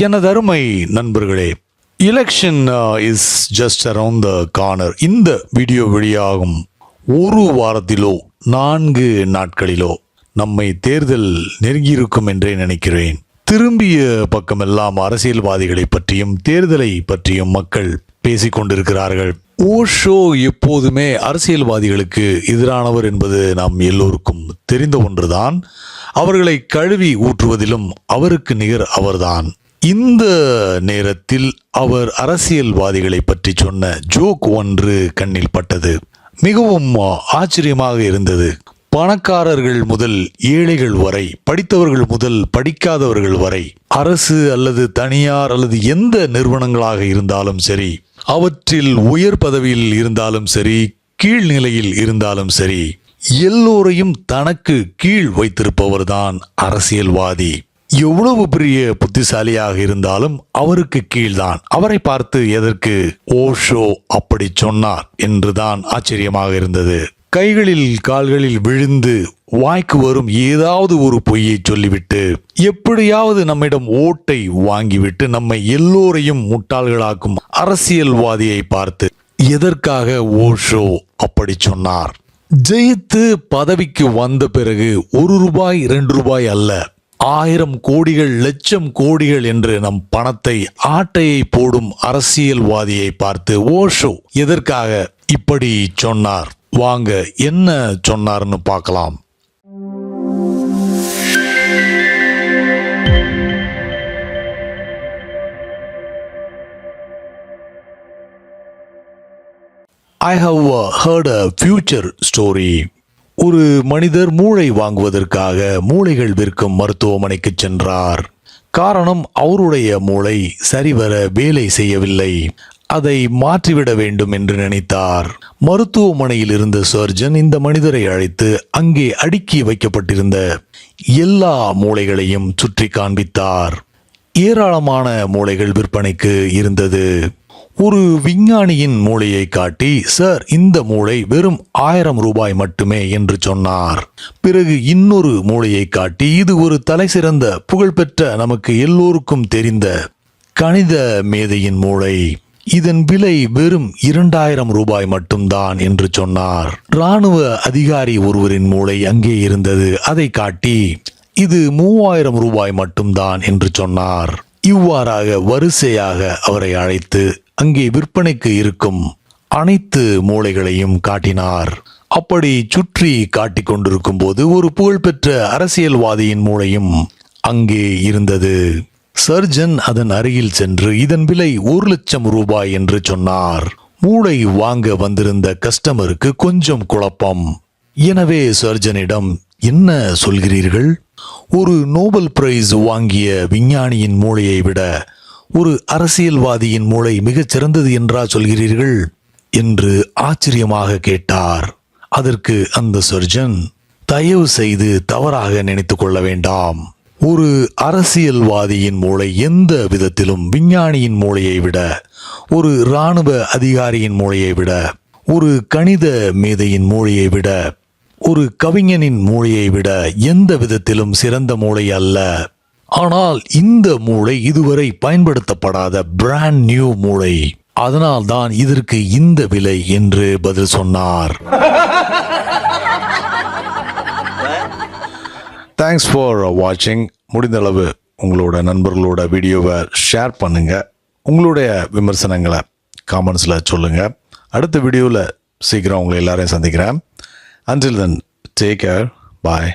எனதருமை நண்பர்களே, election is just around the corner. இந்த வீடியோ வெளியாகும் ஒரு வாரத்திலோ 4 நாட்களிலோ நம்மை தேர்தல் நெருங்கியிருக்கும் என்றே நினைக்கிறேன். திரும்பிய பக்கமெல்லாம் அரசியல்வாதிகளை பற்றியும் தேர்தலை பற்றியும் மக்கள் பேசிக் கொண்டிருக்கிறார்கள். ஓஷோ எப்போதுமே அரசியல்வாதிகளுக்கு எதிரானவர் என்பது நாம் எல்லோருக்கும் தெரிந்த ஒன்றுதான். அவர்களை கழுவி ஊற்றுவதிலும் அவருக்கு நிகர் அவர்தான். இந்த நேரத்தில் அவர் அரசியல்வாதிகளை பற்றி சொன்ன ஜோக் ஒன்று கண்ணில் பட்டது. மிகவும் ஆச்சரியமாக இருந்தது. பணக்காரர்கள் முதல் ஏழைகள் வரை, படித்தவர்கள் முதல் படிக்காதவர்கள் வரை, அரசு அல்லது தனியார் அல்லது எந்த நிறுவனங்களாக இருந்தாலும் சரி, அவற்றில் உயர் பதவியில் இருந்தாலும் சரி, கீழ்நிலையில் இருந்தாலும் சரி, எல்லோரையும் தனக்கு கீழ் வைத்திருப்பவர்தான் அரசியல்வாதி. எவ்வளவு பெரிய புத்திசாலியாக இருந்தாலும் அவருக்கு கீழ்தான். அவரை பார்த்து எதற்கு ஓஷோ அப்படி சொன்னார் என்றுதான் ஆச்சரியமாக இருந்தது. கைகளில் கால்களில் விழுந்து வாய்க்கு வரும் ஏதாவது ஒரு பொய்யை சொல்லிவிட்டு எப்படியாவது நம்மிடம் ஓட்டை வாங்கிவிட்டு நம்மை எல்லோரையும் முட்டாள்களாக்கும் அரசியல்வாதியை பார்த்து எதற்காக ஓஷோ அப்படி சொன்னார்? ஜெயித்து பதவிக்கு வந்த பிறகு 1 ரூபாய் 2 ரூபாய் அல்ல, 1000 கோடிகள், லட்சம் கோடிகள் என்று நம் பணத்தை ஆட்டையை போடும் அரசியல்வாதியை பார்த்து ஓஷோ எதற்காக இப்படி சொன்னார்? வாங்க என்ன சொன்னார்னு பார்க்கலாம். I have heard a future story. ஒரு மனிதர் மூளை வாங்குவதற்காக மூளைகள் விற்கும் மருத்துவமனைக்கு சென்றார். காரணம், அவருடைய மூளை சரிவர வேலை செய்யவில்லை. அதை மாற்றிவிட வேண்டும் என்று நினைத்தார். மருத்துவமனையில் இருந்த சர்ஜன் இந்த மனிதரை அழைத்து அங்கே அடுக்கி வைக்கப்பட்டிருந்த எல்லா மூளைகளையும் சுற்றி காண்பித்தார். ஏராளமான மூளைகள் விற்பனைக்கு இருந்தது. ஒரு விஞ்ஞானியின் மூளையை காட்டி, சார், இந்த மூளை வெறும் 1000 ரூபாய் மட்டுமே என்று சொன்னார். பிறகு இன்னொரு மூளையை காட்டி, இது ஒரு தலைசிறந்த புகழ்பெற்ற நமக்கு எல்லோருக்கும் தெரிந்த கணித மேதையின் மூளை, இதன் விலை வெறும் 2000 ரூபாய் மட்டும்தான் என்று சொன்னார். இராணுவ அதிகாரி ஒருவரின் மூளை அங்கே இருந்தது. அதை காட்டி, இது 3000 ரூபாய் மட்டும்தான் என்று சொன்னார். இவ்வாறாக வரிசையாக அவரை அழைத்து அங்கே விற்பனைக்கு இருக்கும் அனைத்து மூளைகளையும் காட்டினார். அப்படி சுற்றி காட்டிக் கொண்டிருக்கும் போது ஒரு புகழ்பெற்ற அரசியல்வாதியின் மூளையும் அங்கே இருந்தது. சர்ஜன் அதன் அருகில் சென்று இதன் விலை 1 லட்சம் ரூபாய் என்று சொன்னார். மூளை வாங்க வந்திருந்த கஸ்டமருக்கு கொஞ்சம் குழப்பம். எனவே சர்ஜனிடம், என்ன சொல்கிறீர்கள்? ஒரு நோபல் பிரைஸ் வாங்கிய விஞ்ஞானியின் மூளையை விட ஒரு அரசியல்வாதியின் மூளை மிகச் சிறந்தது என்றா சொல்கிறீர்கள் என்று ஆச்சரியமாக கேட்டார். அதற்கு அந்த சர்ஜன், தயவு செய்து தவறாக நினைத்துக் கொள்ள வேண்டாம். ஒரு அரசியல்வாதியின் மூளை எந்த விதத்திலும் விஞ்ஞானியின் மூளையை விட, ஒரு இராணுவ அதிகாரியின் மூளையை விட, ஒரு கணித மேதையின் மூளையை விட, ஒரு கவிஞனின் மூளையை விட எந்த விதத்திலும் சிறந்த மூளை அல்ல. ஆனால் இந்த மூளை இதுவரை பயன்படுத்தப்படாத பிராண்ட் நியூ மூளை. அதனால் தான் இதற்கு இந்த விலை என்று பதில் சொன்னார். தேங்க்ஸ் ஃபார் வாட்சிங். முடிந்தளவு உங்களோட நண்பர்களோட வீடியோவை ஷேர் பண்ணுங்க. உங்களுடைய விமர்சனங்களை காமெண்ட்ஸில் சொல்லுங்க. அடுத்த வீடியோவில் சீக்கிரம் உங்களை எல்லாரையும் சந்திக்கிறேன். Until then, take care. Bye.